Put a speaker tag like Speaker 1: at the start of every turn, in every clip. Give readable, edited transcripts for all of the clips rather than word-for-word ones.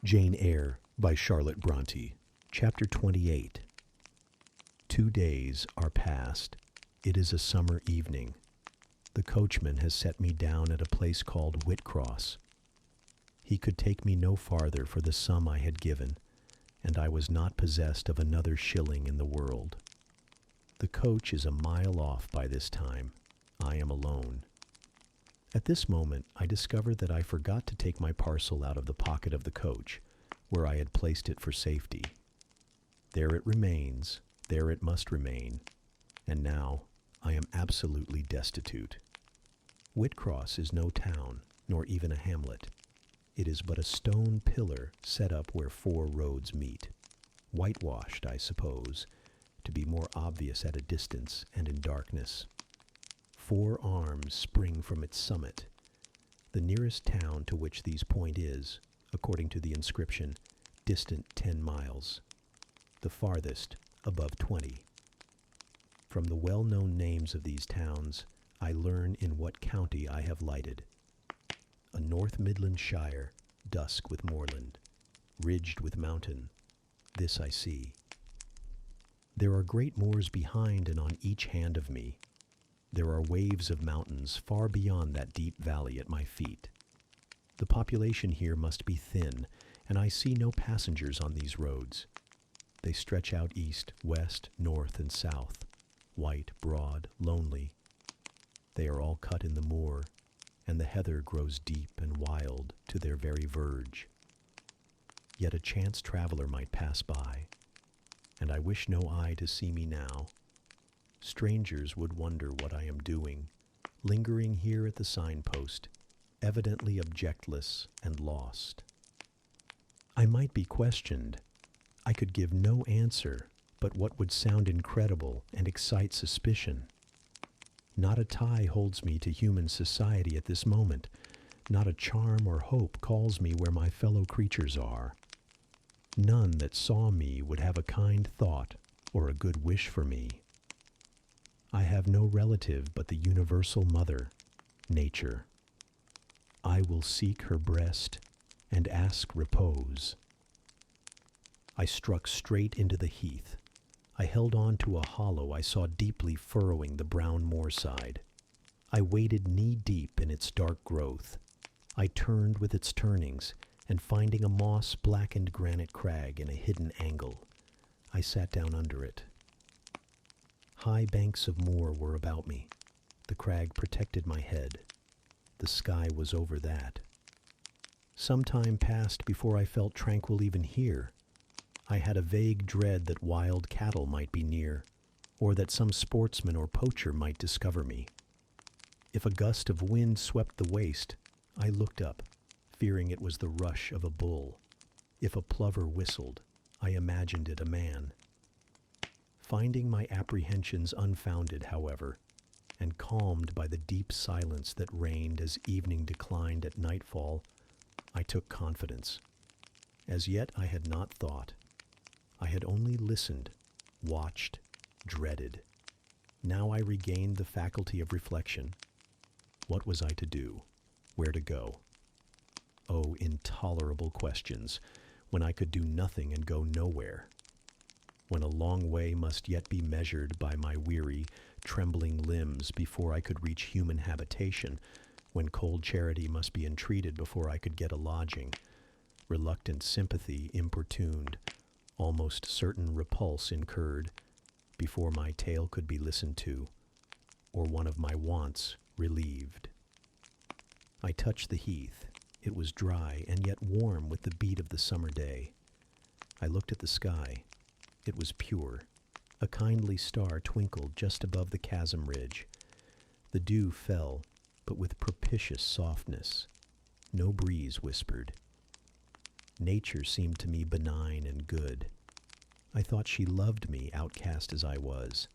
Speaker 1: Jane Eyre by Charlotte Brontë. Chapter 28. 2 days are past. It is a summer evening. The coachman has set me down at a place called Whitcross. He could take me no farther for the sum I had given, and I was not possessed of another shilling in the world. The coach is a mile off by this time. I am alone. At this moment, I discovered that I forgot to take my parcel out of the pocket of the coach, where I had placed it for safety. There it remains, there it must remain, and now I am absolutely destitute. Whitcross is no town, nor even a hamlet. It is but a stone pillar set up where 4 roads meet, whitewashed, I suppose, to be more obvious at a distance and in darkness. 4 arms spring from its summit. The nearest town to which these point is, according to the inscription, distant 10 miles. The farthest above 20. From the well-known names of these towns, I learn in what county I have lighted. A North Midland shire, dusk with moorland, ridged with mountain. This I see. There are great moors behind and on each hand of me. There are waves of mountains far beyond that deep valley at my feet. The population here must be thin, and I see no passengers on these roads. They stretch out east, west, north, and south, white, broad, lonely. They are all cut in the moor, and the heather grows deep and wild to their very verge. Yet a chance traveler might pass by, and I wish no eye to see me now. Strangers would wonder what I am doing, lingering here at the signpost, evidently objectless and lost. I might be questioned. I could give no answer but what would sound incredible and excite suspicion. Not a tie holds me to human society at this moment. Not a charm or hope calls me where my fellow creatures are. None that saw me would have a kind thought or a good wish for me. I have no relative but the universal mother, nature. I will seek her breast and ask repose. I struck straight into the heath. I held on to a hollow I saw deeply furrowing the brown moorside. I waded knee-deep in its dark growth. I turned with its turnings, and finding a moss-blackened granite crag in a hidden angle, I sat down under it. High banks of moor were about me. The crag protected my head. The sky was over that. Some time passed before I felt tranquil even here. I had a vague dread that wild cattle might be near, or that some sportsman or poacher might discover me. If a gust of wind swept the waste, I looked up, fearing it was the rush of a bull. If a plover whistled, I imagined it a man. Finding my apprehensions unfounded, however, and calmed by the deep silence that reigned as evening declined at nightfall, I took confidence. As yet I had not thought. I had only listened, watched, dreaded. Now I regained the faculty of reflection. What was I to do? Where to go? Oh, intolerable questions, when I could do nothing and go nowhere. When a long way must yet be measured by my weary, trembling limbs before I could reach human habitation, when cold charity must be entreated before I could get a lodging, reluctant sympathy importuned, almost certain repulse incurred, before my tale could be listened to, or one of my wants relieved. I touched the heath. It was dry and yet warm with the beat of the summer day. I looked at the sky. It was pure. A kindly star twinkled just above the chasm ridge. The dew fell, but with propitious softness. No breeze whispered. Nature seemed to me benign and good. I thought she loved me, outcast as I was.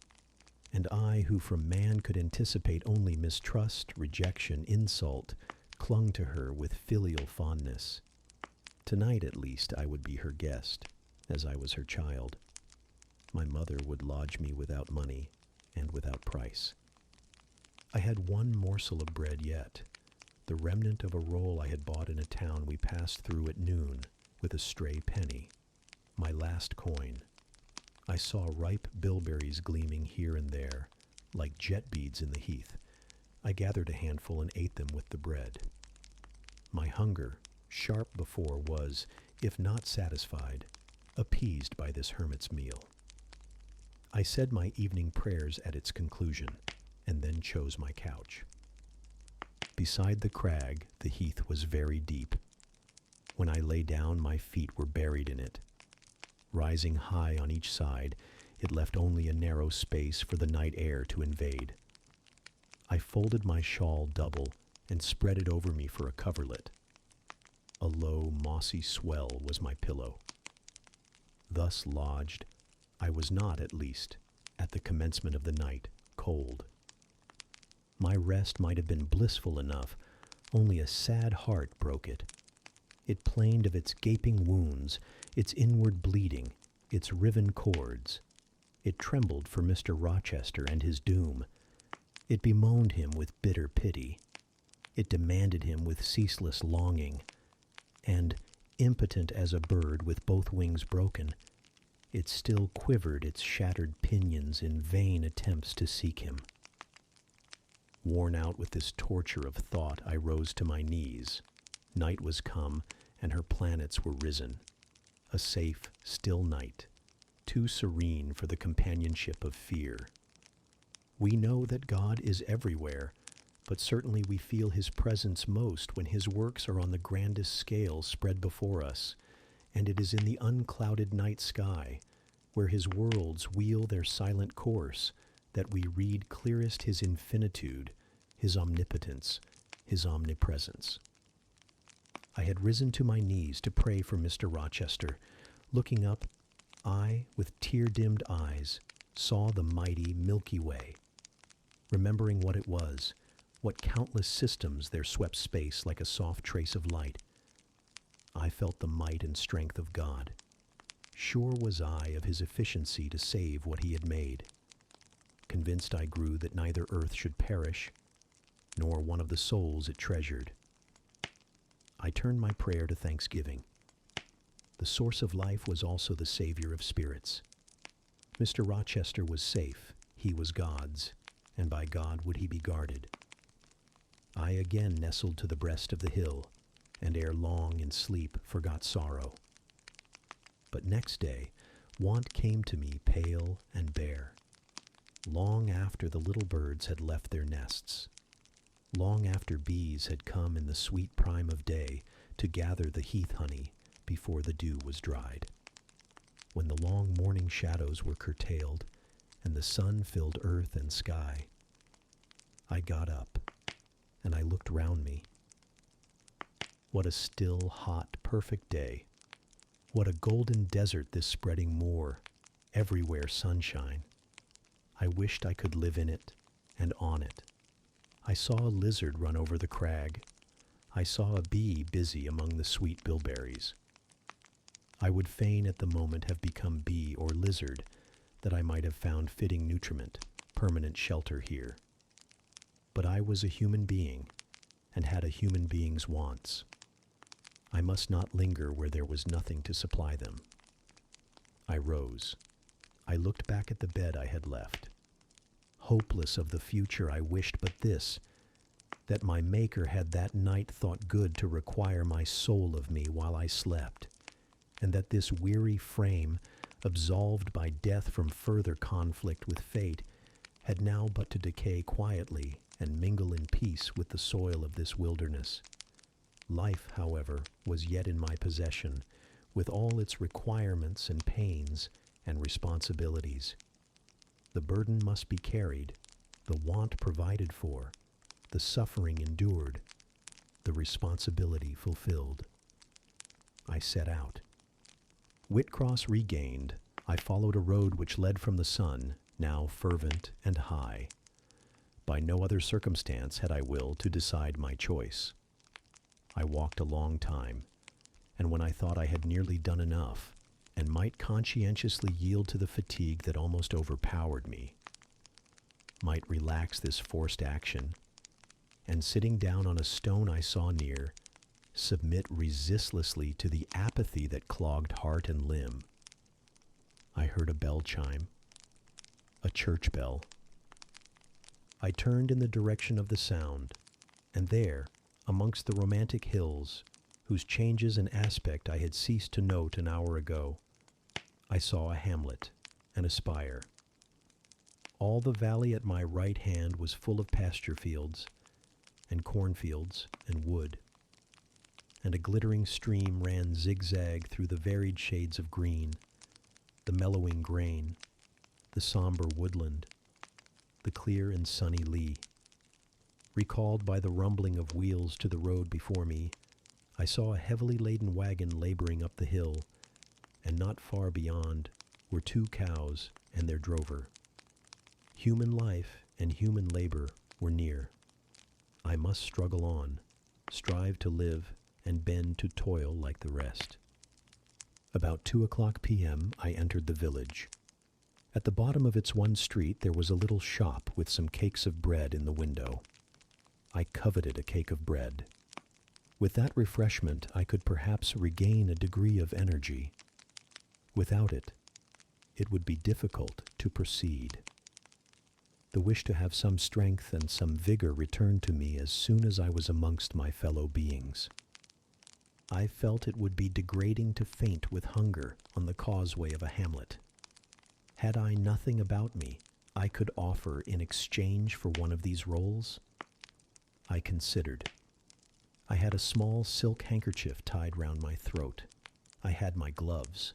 Speaker 1: And I, who from man could anticipate only mistrust, rejection, insult, clung to her with filial fondness. Tonight, at least, I would be her guest, as I was her child. My mother would lodge me without money and without price. I had one morsel of bread yet, the remnant of a roll I had bought in a town we passed through at noon, with a stray penny, my last coin. I saw ripe bilberries gleaming here and there, like jet beads in the heath. I gathered a handful and ate them with the bread. My hunger, sharp before, was, if not satisfied, appeased by this hermit's meal. I said my evening prayers at its conclusion, and then chose my couch. Beside the crag, the heath was very deep. When I lay down, my feet were buried in it. Rising high on each side, it left only a narrow space for the night air to invade. I folded my shawl double and spread it over me for a coverlet. A low, mossy swell was my pillow. Thus lodged, I was not, at least, at the commencement of the night, cold. My rest might have been blissful enough, only a sad heart broke it. It plained of its gaping wounds, its inward bleeding, its riven cords. It trembled for Mr. Rochester and his doom. It bemoaned him with bitter pity. It demanded him with ceaseless longing. And, impotent as a bird with both wings broken, it still quivered its shattered pinions in vain attempts to seek him. Worn out with this torture of thought, I rose to my knees. Night was come, and her planets were risen. A safe, still night, too serene for the companionship of fear. We know that God is everywhere, but certainly we feel his presence most when his works are on the grandest scale spread before us, and it is in the unclouded night sky, where his worlds wheel their silent course, that we read clearest his infinitude, his omnipotence, his omnipresence. I had risen to my knees to pray for Mr. Rochester. Looking up, I, with tear-dimmed eyes, saw the mighty Milky Way. Remembering what it was, what countless systems there swept space like a soft trace of light, I felt the might and strength of God. Sure was I of his efficiency to save what he had made. Convinced I grew that neither earth should perish, nor one of the souls it treasured. I turned my prayer to thanksgiving. The source of life was also the savior of spirits. Mr. Rochester was safe, he was God's, and by God would he be guarded. I again nestled to the breast of the hill, and ere long in sleep forgot sorrow. But next day, want came to me pale and bare. Long after the little birds had left their nests, long after bees had come in the sweet prime of day to gather the heath honey before the dew was dried, when the long morning shadows were curtailed and the sun filled earth and sky, I got up and I looked round me. What a still, hot, perfect day. What a golden desert this spreading moor, everywhere sunshine. I wished I could live in it and on it. I saw a lizard run over the crag. I saw a bee busy among the sweet bilberries. I would fain at the moment have become bee or lizard, that I might have found fitting nutriment, permanent shelter here. But I was a human being, and had a human being's wants. I must not linger where there was nothing to supply them. I rose. I looked back at the bed I had left. Hopeless of the future, I wished but this, that my Maker had that night thought good to require my soul of me while I slept, and that this weary frame, absolved by death from further conflict with fate, had now but to decay quietly and mingle in peace with the soil of this wilderness. Life, however, was yet in my possession, with all its requirements and pains and responsibilities. The burden must be carried, the want provided for, the suffering endured, the responsibility fulfilled. I set out. Whitcross regained, I followed a road which led from the sun, now fervent and high. By no other circumstance had I will to decide my choice. I walked a long time, and when I thought I had nearly done enough, and might conscientiously yield to the fatigue that almost overpowered me, might relax this forced action, and sitting down on a stone I saw near, submit resistlessly to the apathy that clogged heart and limb. I heard a bell chime, a church bell. I turned in the direction of the sound, and there, amongst the romantic hills, whose changes in aspect I had ceased to note an hour ago, I saw a hamlet and a spire. All the valley at my right hand was full of pasture fields, and cornfields and wood, and a glittering stream ran zigzag through the varied shades of green, the mellowing grain, the somber woodland, the clear and sunny lea. Recalled by the rumbling of wheels to the road before me, I saw a heavily laden wagon laboring up the hill, and not far beyond were 2 cows and their drover. Human life and human labor were near. I must struggle on, strive to live, and bend to toil like the rest. About 2:00 p.m. I entered the village. At the bottom of its one street there was a little shop with some cakes of bread in the window. I coveted a cake of bread. With that refreshment I could perhaps regain a degree of energy. Without it, it would be difficult to proceed. The wish to have some strength and some vigor returned to me as soon as I was amongst my fellow beings. I felt it would be degrading to faint with hunger on the causeway of a hamlet. Had I nothing about me I could offer in exchange for one of these rolls? I considered. I had a small silk handkerchief tied round my throat. I had my gloves.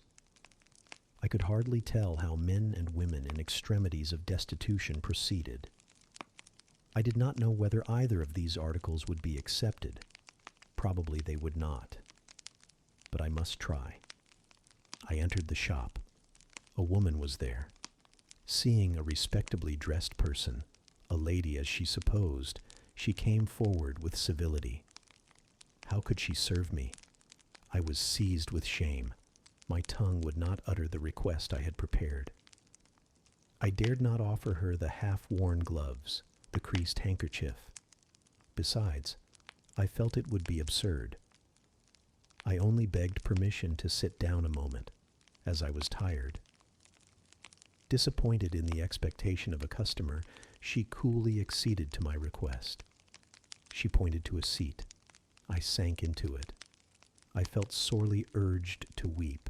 Speaker 1: I could hardly tell how men and women in extremities of destitution proceeded. I did not know whether either of these articles would be accepted. Probably they would not. But I must try. I entered the shop. A woman was there. Seeing a respectably dressed person, a lady as she supposed, she came forward with civility. How could she serve me? I was seized with shame. My tongue would not utter the request I had prepared. I dared not offer her the half-worn gloves, the creased handkerchief. Besides, I felt it would be absurd. I only begged permission to sit down a moment, as I was tired. Disappointed in the expectation of a customer, she coolly acceded to my request. She pointed to a seat. I sank into it. I felt sorely urged to weep,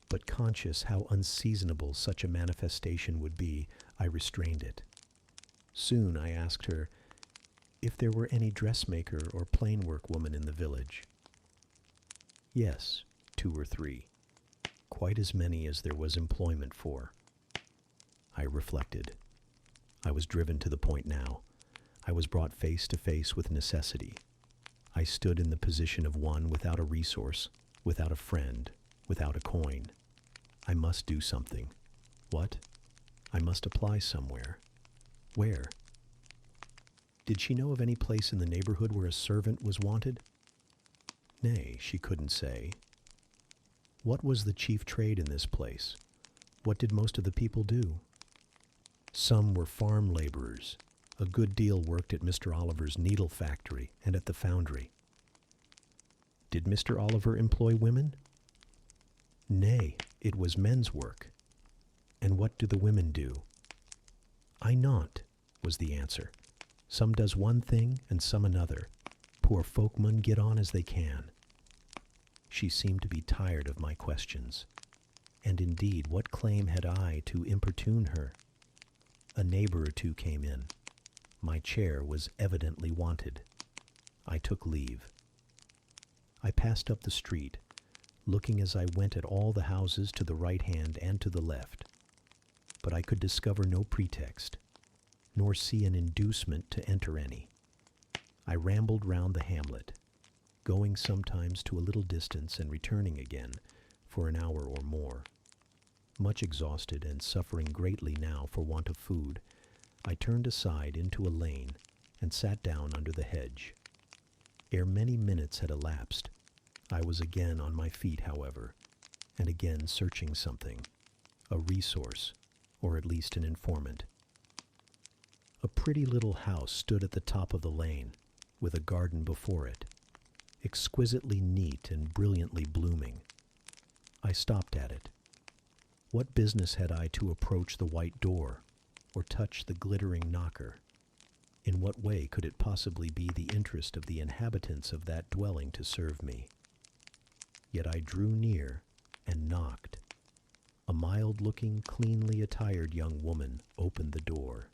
Speaker 1: but conscious how unseasonable such a manifestation would be, I restrained it. Soon I asked her if there were any dressmaker or plain-work woman in the village. Yes, 2 or 3, quite as many as there was employment for. I reflected. I was driven to the point now. I was brought face to face with necessity. I stood in the position of one without a resource, without a friend, without a coin. I must do something. What? I must apply somewhere. Where? Did she know of any place in the neighborhood where a servant was wanted? Nay, she couldn't say. What was the chief trade in this place? What did most of the people do? Some were farm laborers. A good deal worked at Mr. Oliver's needle factory and at the foundry. Did Mr. Oliver employ women? Nay, it was men's work. And what do the women do? I not, was the answer. Some does one thing and some another. Poor folk mun get on as they can. She seemed to be tired of my questions. And indeed, what claim had I to importune her? A neighbor or two came in. My chair was evidently wanted. I took leave. I passed up the street, looking as I went at all the houses to the right hand and to the left. But I could discover no pretext, nor see an inducement to enter any. I rambled round the hamlet, going sometimes to a little distance and returning again for an hour or more. Much exhausted and suffering greatly now for want of food, I turned aside into a lane and sat down under the hedge. Ere many minutes had elapsed, I was again on my feet, however, and again searching something, a resource, or at least an informant. A pretty little house stood at the top of the lane, with a garden before it. exquisitely neat and brilliantly blooming. I stopped at it. What business had I to approach the white door or touch the glittering knocker? In what way could it possibly be the interest of the inhabitants of that dwelling to serve me? Yet I drew near and knocked. A mild-looking, cleanly attired young woman opened the door.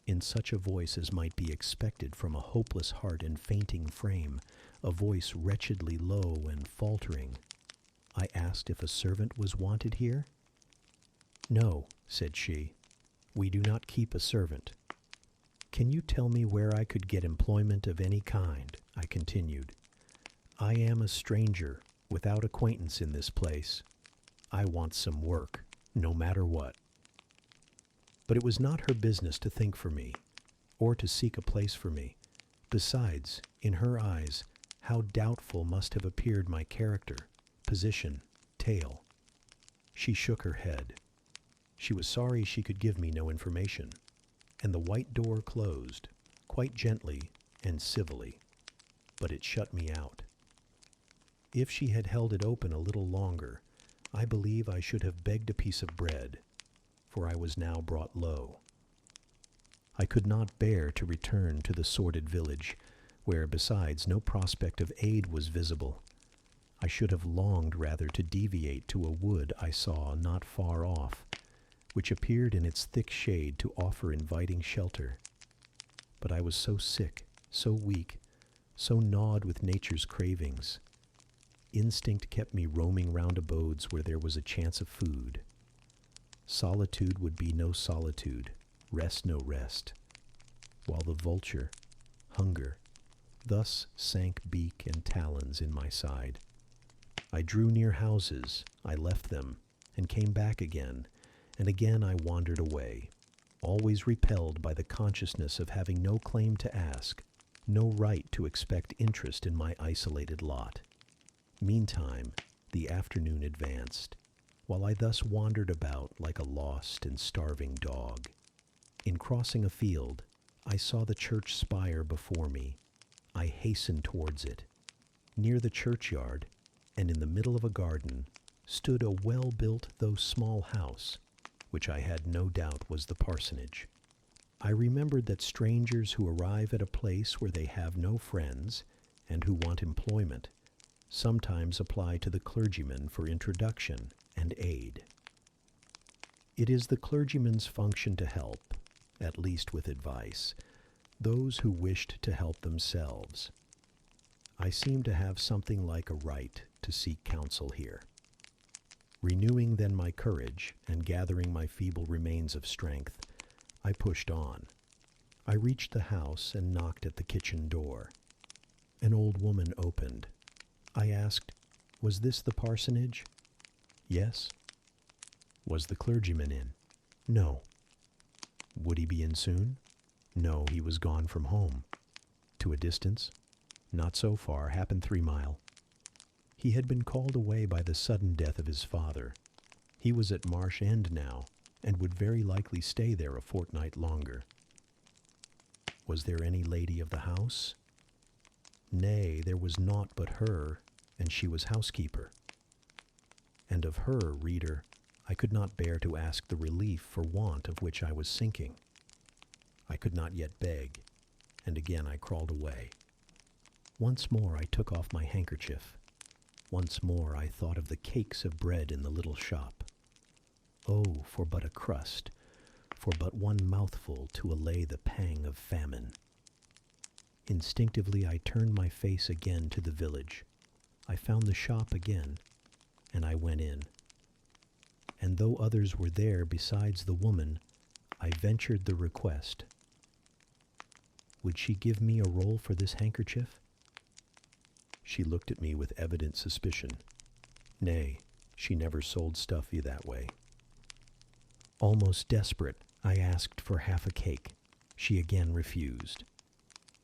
Speaker 1: In such a voice as might be expected from a hopeless heart and fainting frame, a voice wretchedly low and faltering, I asked if a servant was wanted here. "No," said she, "we do not keep a servant." "Can you tell me where I could get employment of any kind?" I continued. "I am a stranger, without acquaintance in this place. I want some work, no matter what." But it was not her business to think for me, or to seek a place for me. Besides, in her eyes, how doubtful must have appeared my character, position, tale. She shook her head. She was sorry she could give me no information, and the white door closed, quite gently and civilly, but it shut me out. If she had held it open a little longer, I believe I should have begged a piece of bread, for I was now brought low. I could not bear to return to the sordid village, where, besides, no prospect of aid was visible. I should have longed rather to deviate to a wood I saw not far off, which appeared in its thick shade to offer inviting shelter. But I was so sick, so weak, so gnawed with nature's cravings. Instinct kept me roaming round abodes where there was a chance of food. Solitude would be no solitude, rest no rest, while the vulture, hunger, thus sank beak and talons in my side. I drew near houses, I left them, and came back again, and again I wandered away, always repelled by the consciousness of having no claim to ask, no right to expect interest in my isolated lot. Meantime, the afternoon advanced, while I thus wandered about like a lost and starving dog. In crossing a field, I saw the church spire before me. I hastened towards it. Near the churchyard, and in the middle of a garden, stood a well-built though small house, which I had no doubt was the parsonage. I remembered that strangers who arrive at a place where they have no friends, and who want employment, sometimes apply to the clergyman for introduction and aid. It is the clergyman's function to help, at least with advice, those who wished to help themselves. I seem to have something like a right to seek counsel here. Renewing then my courage and gathering my feeble remains of strength, I pushed on. I reached the house and knocked at the kitchen door. An old woman opened. I asked, "Was this the parsonage?" "Yes." "Was the clergyman in?" "No." "Would he be in soon?" "No, he was gone from home." "To a distance?" "Not so far, happen 3 mile." He had been called away by the sudden death of his father. He was at Marsh End now, and would very likely stay there a fortnight longer. "Was there any lady of the house?" "Nay, there was naught but her, and she was housekeeper." And of her, reader, I could not bear to ask the relief for want of which I was sinking. I could not yet beg, and again I crawled away. Once more I took off my handkerchief. Once more I thought of the cakes of bread in the little shop. Oh, for but a crust, for but one mouthful to allay the pang of famine. Instinctively I turned my face again to the village. I found the shop again, and I went in. And though others were there besides the woman, I ventured the request. Would she give me a roll for this handkerchief? She looked at me with evident suspicion. Nay, she never sold stuff that way. Almost desperate, I asked for half a cake. She again refused.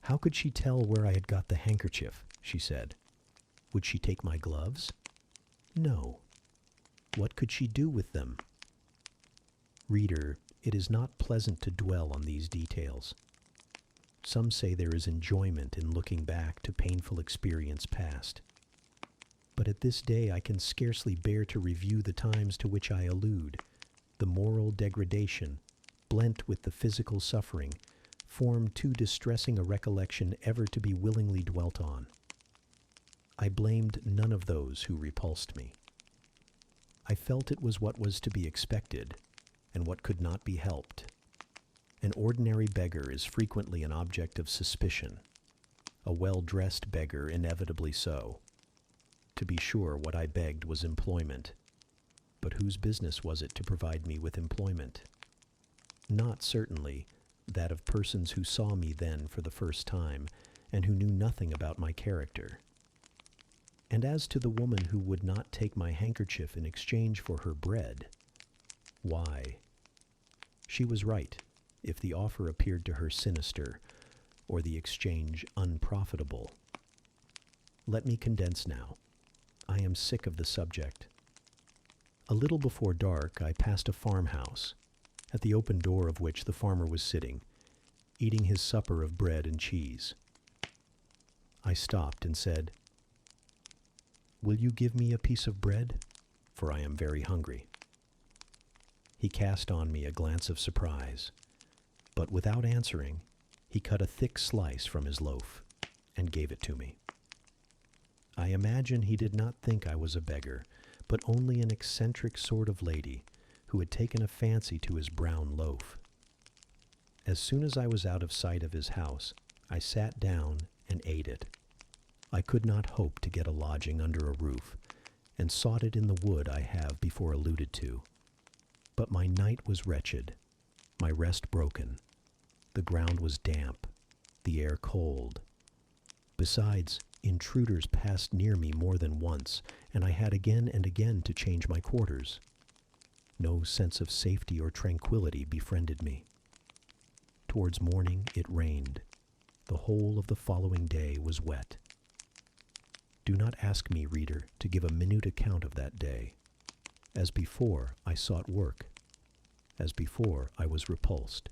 Speaker 1: How could she tell where I had got the handkerchief? She said. Would she take my gloves? No. What could she do with them? Reader, it is not pleasant to dwell on these details. Some say there is enjoyment in looking back to painful experience past. But at this day I can scarcely bear to review the times to which I allude. The moral degradation, blent with the physical suffering, form too distressing a recollection ever to be willingly dwelt on. I blamed none of those who repulsed me. I felt it was what was to be expected, and what could not be helped. An ordinary beggar is frequently an object of suspicion, a well-dressed beggar inevitably so. To be sure, what I begged was employment, but whose business was it to provide me with employment? Not, certainly, that of persons who saw me then for the first time, and who knew nothing about my character. And as to the woman who would not take my handkerchief in exchange for her bread, why, she was right, if the offer appeared to her sinister, or the exchange unprofitable. Let me condense now. I am sick of the subject. A little before dark, I passed a farmhouse, at the open door of which the farmer was sitting, eating his supper of bread and cheese. I stopped and said, "Will you give me a piece of bread? For I am very hungry." He cast on me a glance of surprise, but without answering, he cut a thick slice from his loaf and gave it to me. I imagine he did not think I was a beggar, but only an eccentric sort of lady who had taken a fancy to his brown loaf. As soon as I was out of sight of his house, I sat down and ate it. I could not hope to get a lodging under a roof, and sought it in the wood I have before alluded to. But my night was wretched, my rest broken. The ground was damp, the air cold. Besides, intruders passed near me more than once, and I had again and again to change my quarters. No sense of safety or tranquility befriended me. Towards morning it rained. The whole of the following day was wet. Do not ask me, reader, to give a minute account of that day. As before, I sought work. As before, I was repulsed.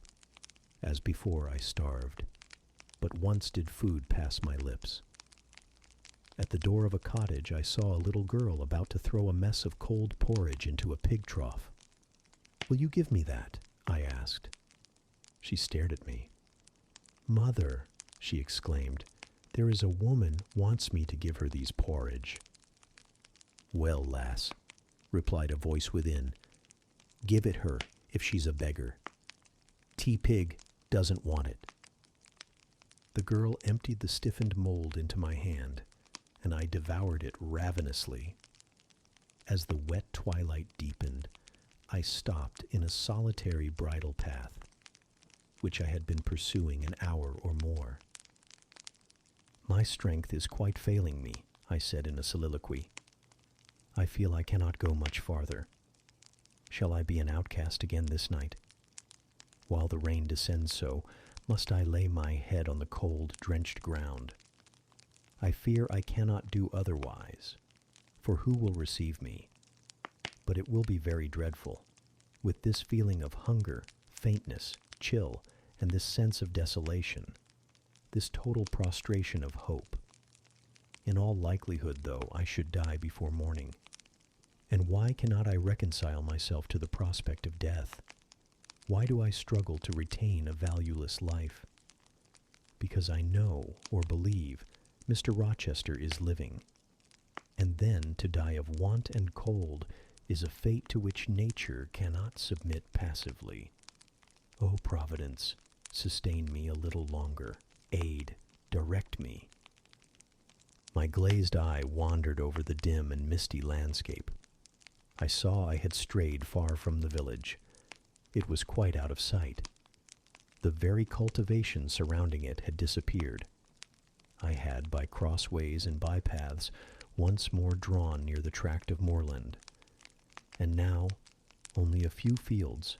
Speaker 1: As before, I starved. But once did food pass my lips. At the door of a cottage, I saw a little girl about to throw a mess of cold porridge into a pig trough. "Will you give me that?" I asked. She stared at me. "Mother," she exclaimed, "there is a woman wants me to give her these porridge." "Well, lass," replied a voice within, "give it her if she's a beggar. T-Pig doesn't want it." The girl emptied the stiffened mold into my hand, and I devoured it ravenously. As the wet twilight deepened, I stopped in a solitary bridle path, which I had been pursuing an hour or more. "My strength is quite failing me," I said in a soliloquy. "I feel I cannot go much farther. Shall I be an outcast again this night? While the rain descends so, must I lay my head on the cold, drenched ground? I fear I cannot do otherwise, for who will receive me? But it will be very dreadful, with this feeling of hunger, faintness, chill, and this sense of desolation, this total prostration of hope. In all likelihood, though, I should die before morning. And why cannot I reconcile myself to the prospect of death? Why do I struggle to retain a valueless life? Because I know or believe Mr. Rochester is living, and then to die of want and cold is a fate to which nature cannot submit passively. O Providence, sustain me a little longer. Aid, direct me. My glazed eye wandered over the dim and misty landscape. I saw I had strayed far from the village. It was quite out of sight. The very cultivation surrounding it had disappeared. I had, by crossways and bypaths, once more drawn near the tract of moorland. And now, only a few fields,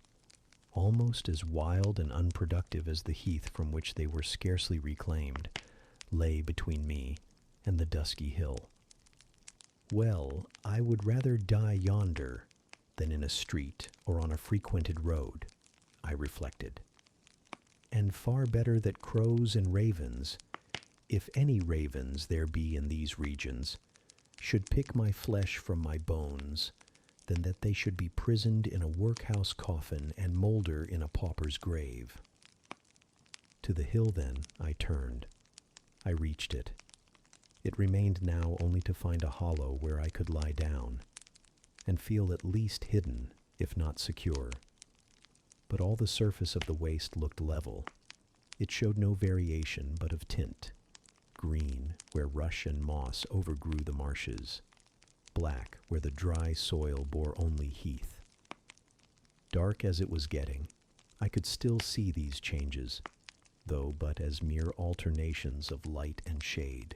Speaker 1: almost as wild and unproductive as the heath from which they were scarcely reclaimed, lay between me and the dusky hill. Well, I would rather die yonder than in a street or on a frequented road, I reflected. and far better that crows and ravens, if any ravens there be in these regions, should pick my flesh from my bones, than that they should be prisoned in a workhouse coffin and moulder in a pauper's grave. To the hill, then, I turned. I reached it. It remained now only to find a hollow where I could lie down, and feel at least hidden, if not secure. But all the surface of the waste looked level. It showed no variation but of tint, green where rush and moss overgrew the marshes, black where the dry soil bore only heath. Dark as it was getting, I could still see these changes, though but as mere alternations of light and shade,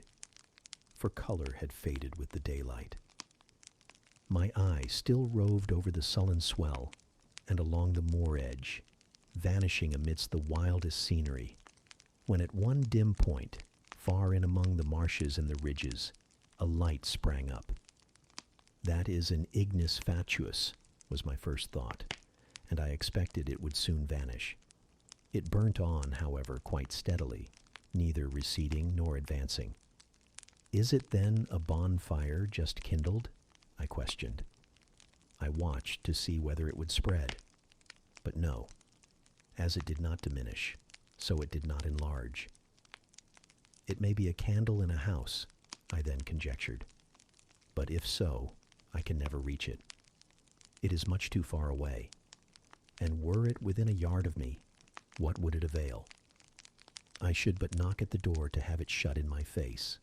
Speaker 1: for color had faded with the daylight. My eye still roved over the sullen swell and along the moor edge, vanishing amidst the wildest scenery, when at one dim point, far in among the marshes and the ridges, a light sprang up. That is an ignis fatuus, was my first thought, and I expected it would soon vanish. It burnt on, however, quite steadily, neither receding nor advancing. Is it then a bonfire just kindled? I questioned. I watched to see whether it would spread. But no. As it did not diminish, so it did not enlarge. It may be a candle in a house, I then conjectured. But if so, I can never reach it. It is much too far away. And were it within a yard of me, what would it avail? I should but knock at the door to have it shut in my face.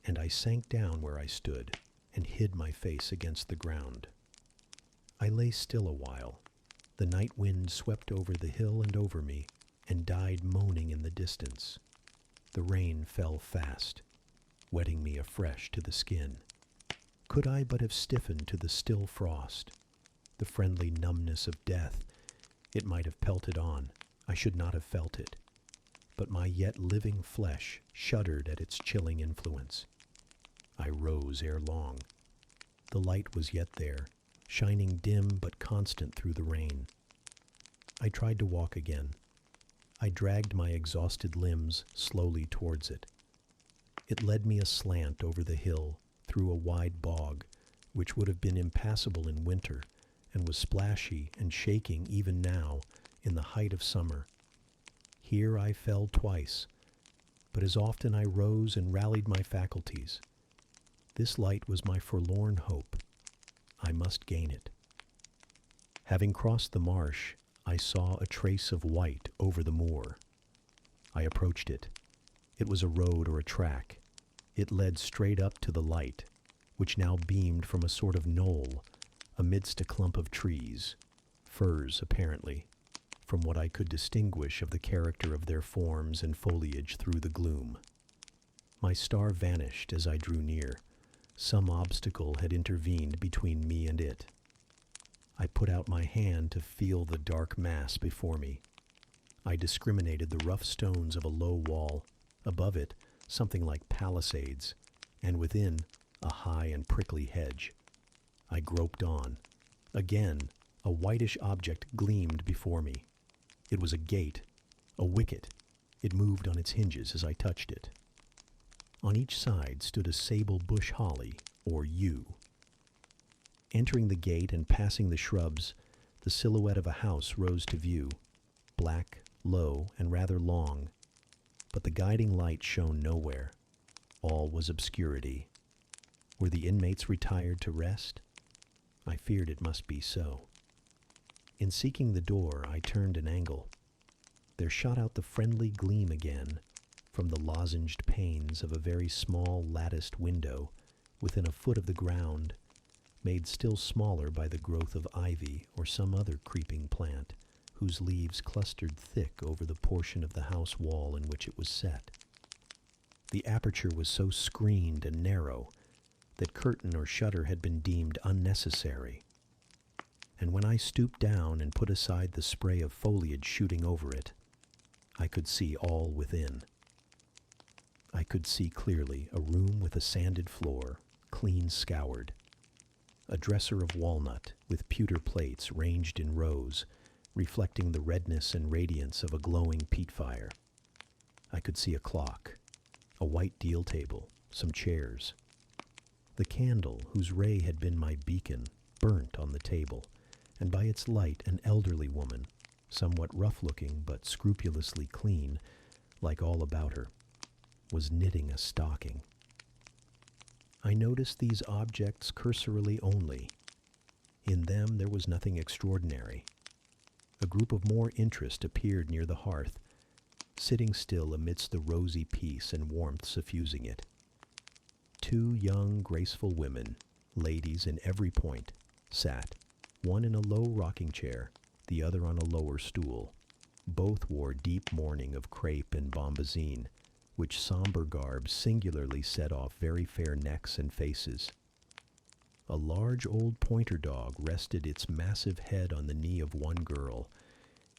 Speaker 1: And I sank down where I stood and hid my face against the ground. I lay still a while. The night wind swept over the hill and over me and died moaning in the distance. The rain fell fast, wetting me afresh to the skin. Could I but have stiffened to the still frost, the friendly numbness of death, it might have pelted on. I should not have felt it. But my yet living flesh shuddered at its chilling influence. I rose ere long. The light was yet there, shining dim but constant through the rain. I tried to walk again. I dragged my exhausted limbs slowly towards it. It led me aslant over the hill, through a wide bog, which would have been impassable in winter, and was splashy and shaking even now, in the height of summer. Here I fell twice, but as often I rose and rallied my faculties. This light was my forlorn hope. I must gain it. Having crossed the marsh, I saw a trace of white over the moor. I approached it. It was a road or a track. It led straight up to the light, which now beamed from a sort of knoll, amidst a clump of trees, firs apparently, from what I could distinguish of the character of their forms and foliage through the gloom. My star vanished as I drew near. Some obstacle had intervened between me and it. I put out my hand to feel the dark mass before me. I discriminated the rough stones of a low wall, above it something like palisades, and within a high and prickly hedge. I groped on. Again, a whitish object gleamed before me. It was a gate, a wicket. It moved on its hinges as I touched it. On each side stood a sable bush holly, or yew. Entering the gate and passing the shrubs, the silhouette of a house rose to view, black, low, and rather long, but the guiding light shone nowhere. All was obscurity. Were the inmates retired to rest? I feared it must be so. In seeking the door, I turned an angle. There shot out the friendly gleam again from the lozenged panes of a very small latticed window within a foot of the ground, made still smaller by the growth of ivy or some other creeping plant, whose leaves clustered thick over the portion of the house wall in which it was set. The aperture was so screened and narrow that curtain or shutter had been deemed unnecessary, and when I stooped down and put aside the spray of foliage shooting over it, I could see all within. I could see clearly a room with a sanded floor, clean scoured, a dresser of walnut with pewter plates ranged in rows, reflecting the redness and radiance of a glowing peat fire. I could see a clock, a white deal table, some chairs. The candle, whose ray had been my beacon, burnt on the table, and by its light an elderly woman, somewhat rough-looking but scrupulously clean, like all about her, was knitting a stocking. I noticed these objects cursorily only. In them there was nothing extraordinary. A group of more interest appeared near the hearth, sitting still amidst the rosy peace and warmth suffusing it. Two young, graceful women, ladies in every point, sat, one in a low rocking chair, the other on a lower stool. Both wore deep mourning of crepe and bombazine, which somber garb singularly set off very fair necks and faces. A large old pointer dog rested its massive head on the knee of one girl.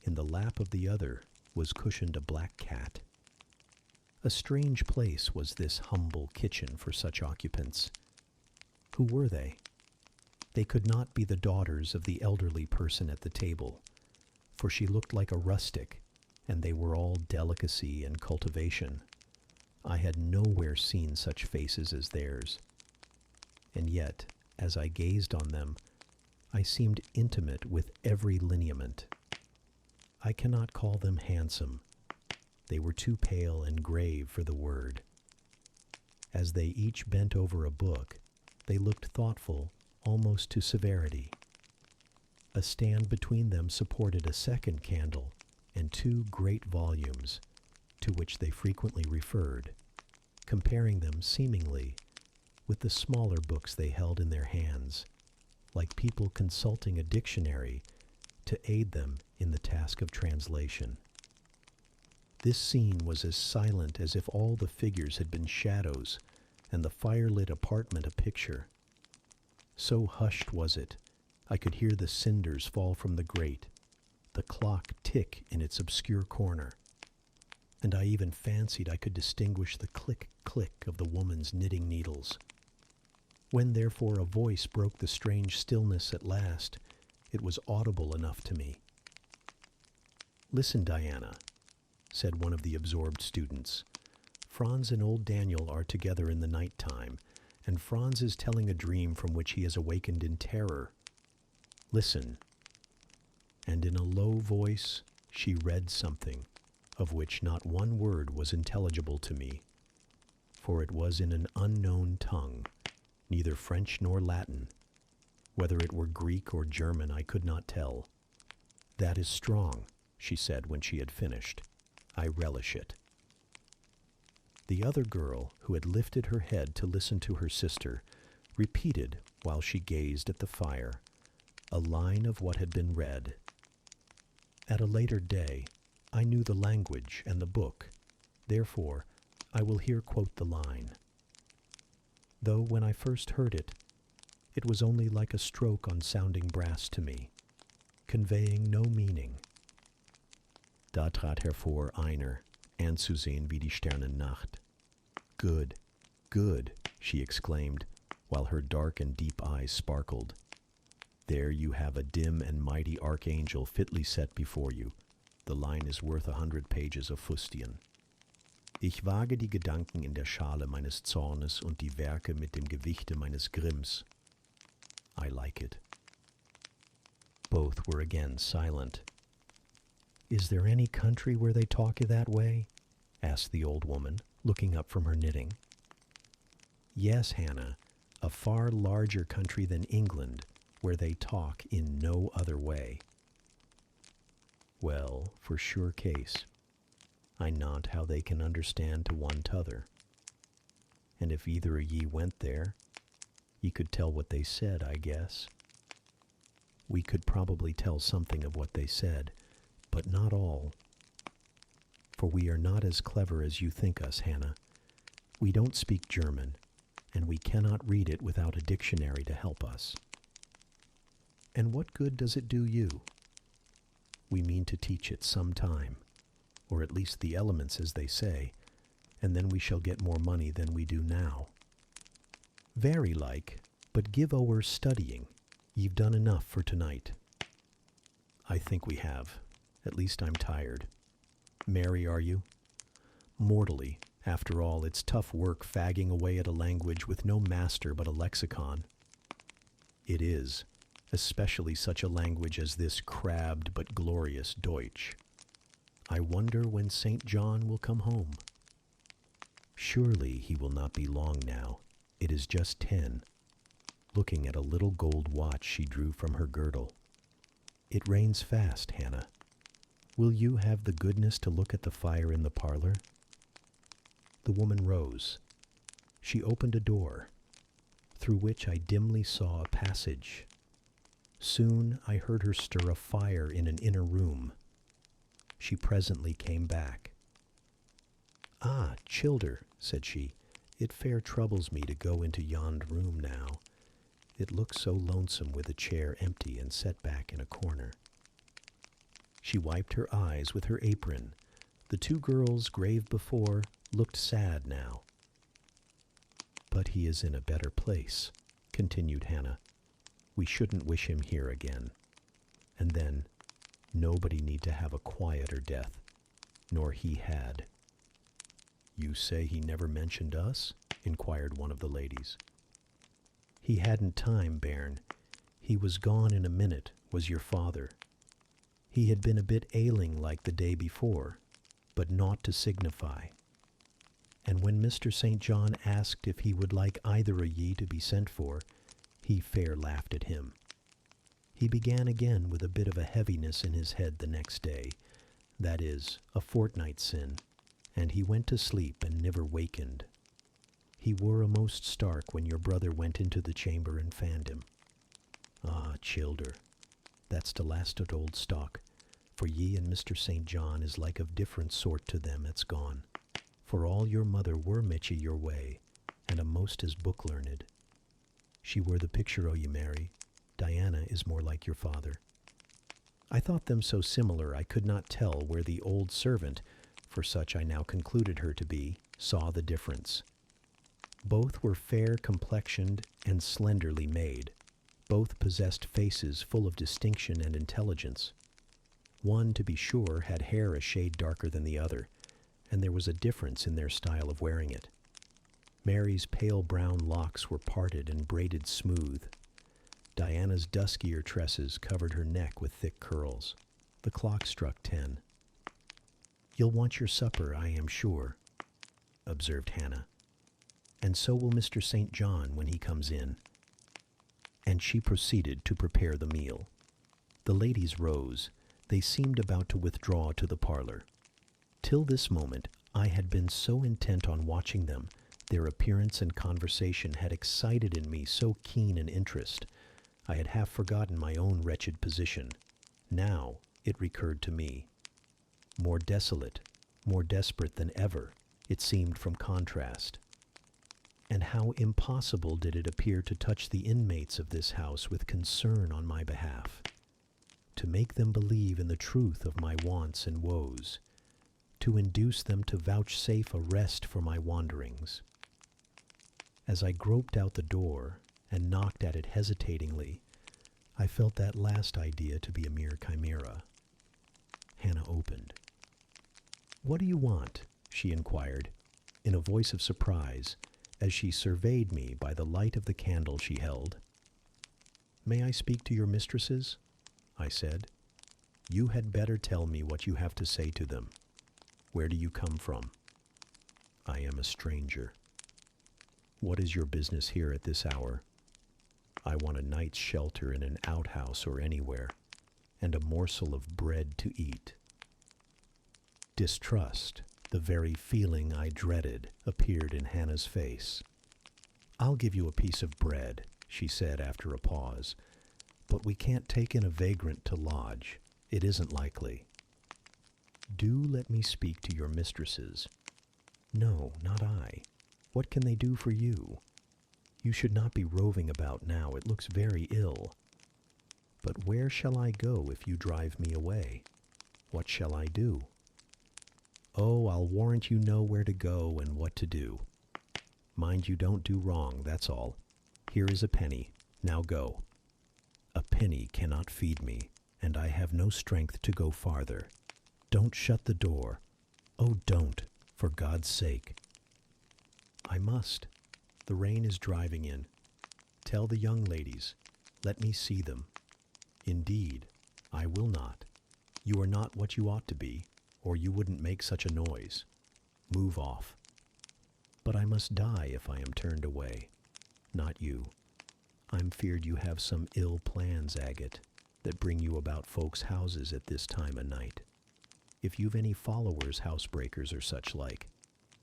Speaker 1: In the lap of the other was cushioned a black cat. A strange place was this humble kitchen for such occupants. Who were they? They could not be the daughters of the elderly person at the table, for she looked like a rustic, and they were all delicacy and cultivation. I had nowhere seen such faces as theirs. And yet, as I gazed on them, I seemed intimate with every lineament. I cannot call them handsome. They were too pale and grave for the word. As they each bent over a book, they looked thoughtful almost to severity. A stand between them supported a second candle and two great volumes, to which they frequently referred, comparing them seemingly with the smaller books they held in their hands, like people consulting a dictionary to aid them in the task of translation. This scene was as silent as if all the figures had been shadows and the fire-lit apartment a picture. So hushed was it, I could hear the cinders fall from the grate, the clock tick in its obscure corner, and I even fancied I could distinguish the click-click of the woman's knitting needles. When therefore a voice broke the strange stillness at last, it was audible enough to me. "Listen, Diana," said one of the absorbed students. "Franz and old Daniel are together in the night time, and Franz is telling a dream from which he has awakened in terror. Listen." And in a low voice she read something, of which not one word was intelligible to me, for it was in an unknown tongue, neither French nor Latin. Whether it were Greek or German I could not tell. "That is strong," she said when she had finished. "I relish it." The other girl, who had lifted her head to listen to her sister, repeated, while she gazed at the fire, a line of what had been read. At a later day, I knew the language and the book, therefore I will here quote the line. Though when I first heard it, it was only like a stroke on sounding brass to me, conveying no meaning. Da trat hervor einer, anzusehen wie die Sternennacht. "Good, good," she exclaimed, while her dark and deep eyes sparkled. "There you have a dim and mighty archangel fitly set before you. The line is worth 100 pages of fustian. Ich wage die Gedanken in der Schale meines Zornes und die Werke mit dem Gewichte meines Grimms. I like it." Both were again silent. "Is there any country where they talk that way?" asked the old woman, looking up from her knitting. "Yes, Hannah, a far larger country than England, where they talk in no other way." "Well, for sure case, I not how they can understand to one t'other. And if either of ye went there, ye could tell what they said, I guess." "We could probably tell something of what they said, but not all. For we are not as clever as you think us, Hannah. We don't speak German, and we cannot read it without a dictionary to help us." "And what good does it do you?" "We mean to teach it some time, or at least the elements as they say, and then we shall get more money than we do now." "Very like, but give o'er studying. Ye've done enough for tonight." I think we have. At least I'm tired. Merry, are you? Mortally. After all, it's tough work fagging away at a language with no master but a lexicon. It is, especially such a language as this crabbed but glorious Deutsch. I wonder when St. John will come home. Surely he will not be long now. It is just 10. Looking at a little gold watch she drew from her girdle. It rains fast, Hannah. Will you have the goodness to look at the fire in the parlor? The woman rose. She opened a door, through which I dimly saw a passage. Soon I heard her stir a fire in an inner room. She presently came back. "Ah, Childer," said she, "it fair troubles me to go into yond room now. It looks so lonesome with the chair empty and set back in a corner." She wiped her eyes with her apron. The two girls, grave before, looked sad now. "But he is in a better place," continued Hannah. "We shouldn't wish him here again. And then, nobody need to have a quieter death, nor he had." "You say he never mentioned us?" inquired one of the ladies. "He hadn't time, bairn. He was gone in a minute, was your father. He had been a bit ailing like the day before, but naught to signify. And when Mr. St. John asked if he would like either o' ye to be sent for, he fair laughed at him. He began again with a bit of a heaviness in his head the next day, that is, a fortnight sin, and he went to sleep and never wakened. He were a most stark when your brother went into the chamber and fanned him. Ah, Childer, that's the last of old stock, for ye and Mr. St. John is like of different sort to them that's gone. For all your mother were Mitchy your way, and a most as book-learned. She were the picture o' ye, Mary. Diana is more like your father." I thought them so similar I could not tell where the old servant, for such I now concluded her to be, saw the difference. Both were fair-complexioned and slenderly made. Both possessed faces full of distinction and intelligence. One, to be sure, had hair a shade darker than the other, and there was a difference in their style of wearing it. Mary's pale brown locks were parted and braided smooth. Diana's duskier tresses covered her neck with thick curls. The clock struck 10. "You'll want your supper, I am sure," observed Hannah. "And so will Mr. St. John when he comes in." And she proceeded to prepare the meal. The ladies rose. They seemed about to withdraw to the parlor. Till this moment, I had been so intent on watching them, their appearance and conversation had excited in me so keen an interest, I had half forgotten my own wretched position. Now it recurred to me. More desolate, more desperate than ever, it seemed from contrast. And how impossible did it appear to touch the inmates of this house with concern on my behalf, to make them believe in the truth of my wants and woes, to induce them to vouchsafe a rest for my wanderings. As I groped out the door and knocked at it hesitatingly, I felt that last idea to be a mere chimera. Hannah opened. "What do you want?" she inquired, in a voice of surprise, as she surveyed me by the light of the candle she held. "May I speak to your mistresses?" I said. "You had better tell me what you have to say to them. Where do you come from?" "I am a stranger." "What is your business here at this hour?" "I want a night's shelter in an outhouse or anywhere, and a morsel of bread to eat." Distrust, the very feeling I dreaded, appeared in Hannah's face. "I'll give you a piece of bread," she said after a pause, "but we can't take in a vagrant to lodge. It isn't likely." "Do let me speak to your mistresses." "No, not I. What can they do for you? You should not be roving about now. It looks very ill. But where shall I go if you drive me away? What shall I do?" "Oh, I'll warrant you know where to go and what to do. Mind you don't do wrong, that's all. Here is a penny. Now go." "A penny cannot feed me," and I have no strength to go farther. Don't shut the door. Oh, don't, for God's sake. I must. The rain is driving in. Tell the young ladies. Let me see them. Indeed, I will not. You are not what you ought to be, or you wouldn't make such a noise. Move off. But I must die if I am turned away. Not you. I'm feared you have some ill plans, Agate, that bring you about folks' houses at this time o' night. If you've any followers, housebreakers, or such like,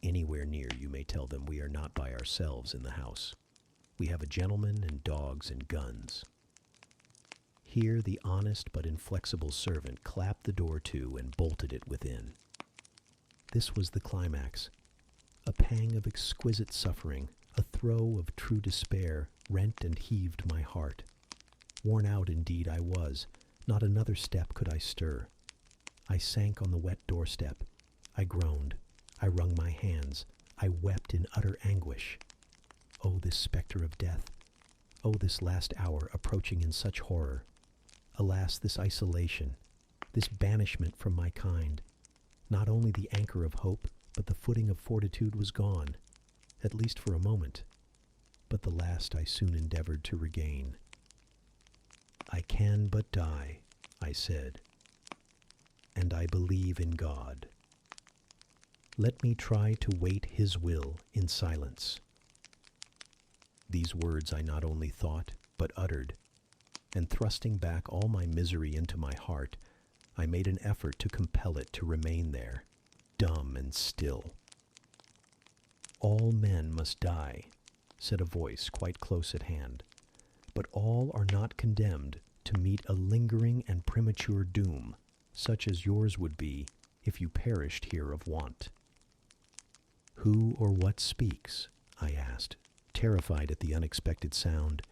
Speaker 1: anywhere near you may tell them we are not by ourselves in the house. We have a gentleman and dogs and guns. Here the honest but inflexible servant clapped the door to and bolted it within. This was the climax. A pang of exquisite suffering, a throe of true despair, rent and heaved my heart. Worn out indeed I was. Not another step could I stir. I sank on the wet doorstep. I groaned. I wrung my hands. I wept in utter anguish. Oh, this spectre of death. Oh, this last hour approaching in such horror. Alas, this isolation, this banishment from my kind. Not only the anchor of hope, but the footing of fortitude was gone, at least for a moment. But the last I soon endeavored to regain. I can but die, I said, and I believe in God. Let me try to wait His will in silence. These words I not only thought, but uttered, and thrusting back all my misery into my heart, I made an effort to compel it to remain there, dumb and still. All men must die, said a voice quite close at hand, but all are not condemned to meet a lingering and premature doom, such as yours would be if you perished here of want. Who or what speaks? I asked, terrified at the unexpected sound,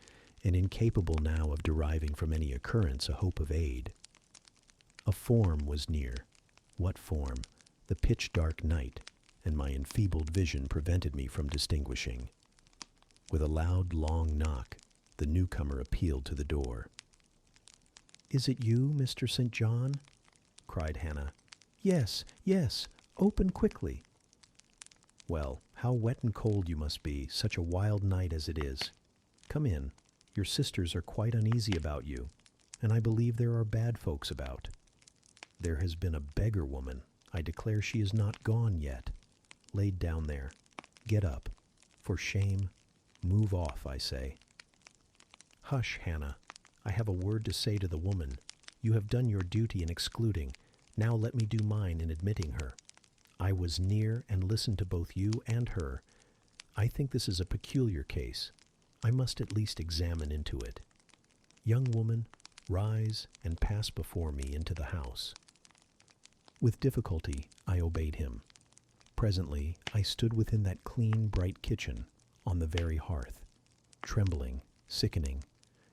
Speaker 1: and incapable now of deriving from any occurrence a hope of aid. A form was near. What form? The pitch-dark night, and my enfeebled vision prevented me from distinguishing. With a loud, long knock, the newcomer appealed to the door. "Is it you, Mr. St. John?" cried Hannah. "Yes, yes, open quickly." "Well, how wet and cold you must be, such a wild night as it is. Come in. Your sisters are quite uneasy about you, and I believe there are bad folks about. There has been a beggar woman. I declare she is not gone yet. Laid down there. Get up. For shame, move off, I say." "Hush, Hannah. I have a word to say to the woman. You have done your duty in excluding. Now let me do mine in admitting her. I was near and listened to both you and her. I think this is a peculiar case. I must at least examine into it. Young woman, rise and pass before me into the house." With difficulty, I obeyed him. Presently, I stood within that clean, bright kitchen, on the very hearth, trembling, sickening,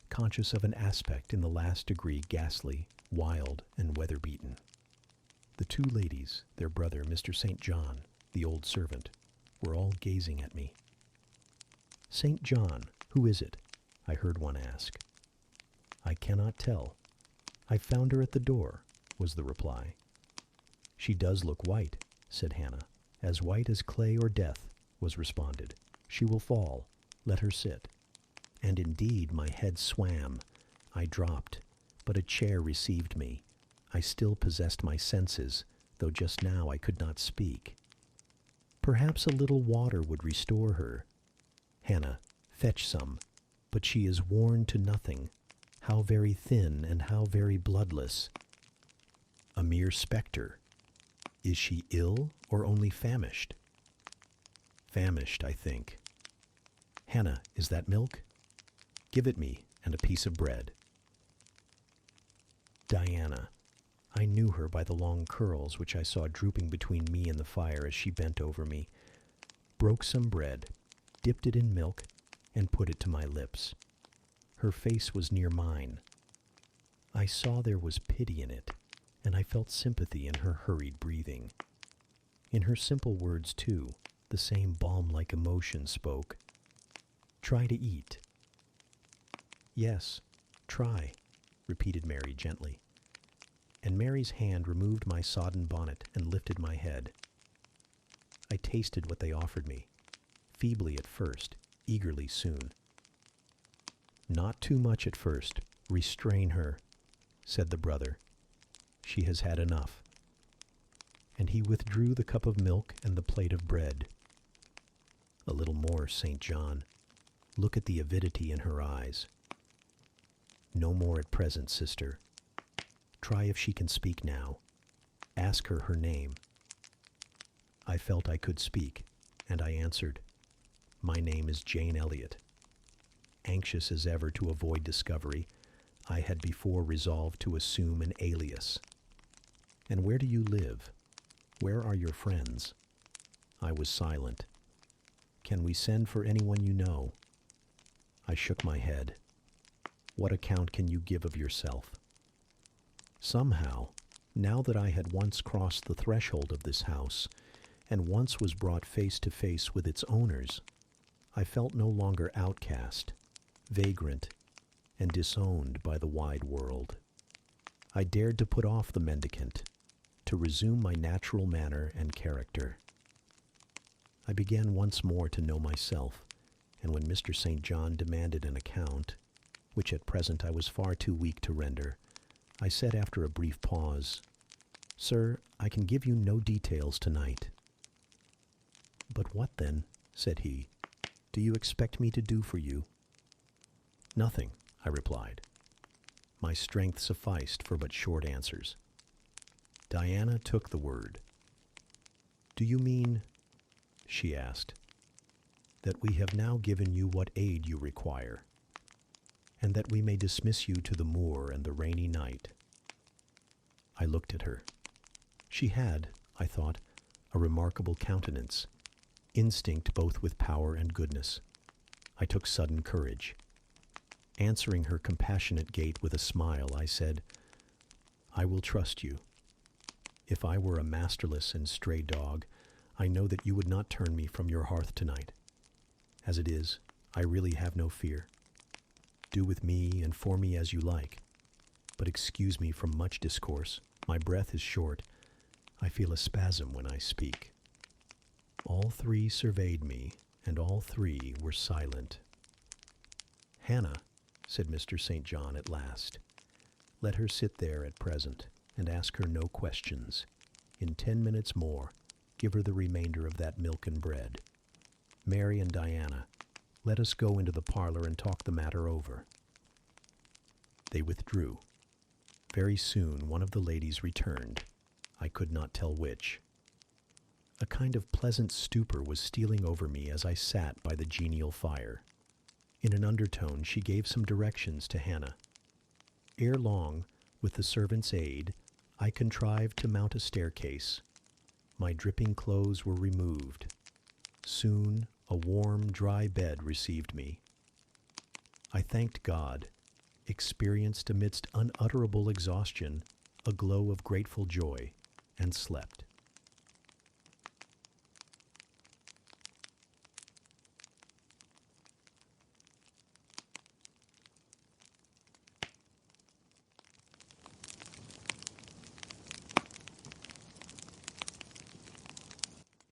Speaker 1: conscious of an aspect in the last degree ghastly, wild, and weather-beaten. The two ladies, their brother, Mr. St. John, the old servant, were all gazing at me. "St. John, who is it?" I heard one ask. "I cannot tell. I found her at the door," was the reply. "She does look white," said Hannah. "As white as clay or death," was responded. "She will fall. Let her sit." And indeed my head swam. I dropped, but a chair received me. I still possessed my senses, though just now I could not speak. "Perhaps a little water would restore her." "Hannah, fetch some. But she is worn to nothing. How very thin and how very bloodless. A mere spectre. Is she ill or only famished?" "Famished, I think." "Hannah, is that milk? Give it me, and a piece of bread." Diana. I knew her by the long curls which I saw drooping between me and the fire as she bent over me, broke some bread, dipped it in milk, and put it to my lips. Her face was near mine. I saw there was pity in it, and I felt sympathy in her hurried breathing. In her simple words, too, the same balm-like emotion spoke. "Try to eat." "Yes, try," repeated Mary gently. and Mary's hand removed my sodden bonnet and lifted my head. I tasted what they offered me, feebly at first, eagerly soon. "Not too much at first. Restrain her," said the brother. "She has had enough." And he withdrew the cup of milk and the plate of bread. "A little more, St. John. Look at the avidity in her eyes." "No more at present, sister. Try if she can speak now. Ask her name." I felt I could speak, and I answered, "My name is Jane Elliot." Anxious as ever to avoid discovery, I had before resolved to assume an alias. "And where do you live? Where are your friends?" I was silent. "Can we send for anyone you know?" I shook my head. "What account can you give of yourself?" Somehow, now that I had once crossed the threshold of this house, and once was brought face to face with its owners, I felt no longer outcast, vagrant, and disowned by the wide world. I dared to put off the mendicant, to resume my natural manner and character. I began once more to know myself, and when Mr. St. John demanded an account, which at present I was far too weak to render, I said after a brief pause, "Sir, I can give you no details tonight." "But what then," said he, "do you expect me to do for you?" "Nothing," I replied. My strength sufficed for but short answers. Diana took the word. "Do you mean," she asked, "that we have now given you what aid you require, and that we may dismiss you to the moor and the rainy night?" I looked at her. She had, I thought, a remarkable countenance, instinct both with power and goodness. I took sudden courage. Answering her compassionate gait with a smile, I said, "I will trust you. If I were a masterless and stray dog, I know that you would not turn me from your hearth tonight. As it is, I really have no fear. Do with me and for me as you like, but excuse me from much discourse. My breath is short. I feel a spasm when I speak." All three surveyed me, and all three were silent. "Hannah," said Mr. St. John at last, "let her sit there at present, and ask her no questions. In 10 minutes more, give her the remainder of that milk and bread. Mary and Diana, let us go into the parlor and talk the matter over." They withdrew. Very soon one of the ladies returned. I could not tell which. A kind of pleasant stupor was stealing over me as I sat by the genial fire. In an undertone, she gave some directions to Hannah. Ere long, with the servant's aid, I contrived to mount a staircase. My dripping clothes were removed. Soon a warm, dry bed received me. I thanked God, experienced amidst unutterable exhaustion a glow of grateful joy, and slept.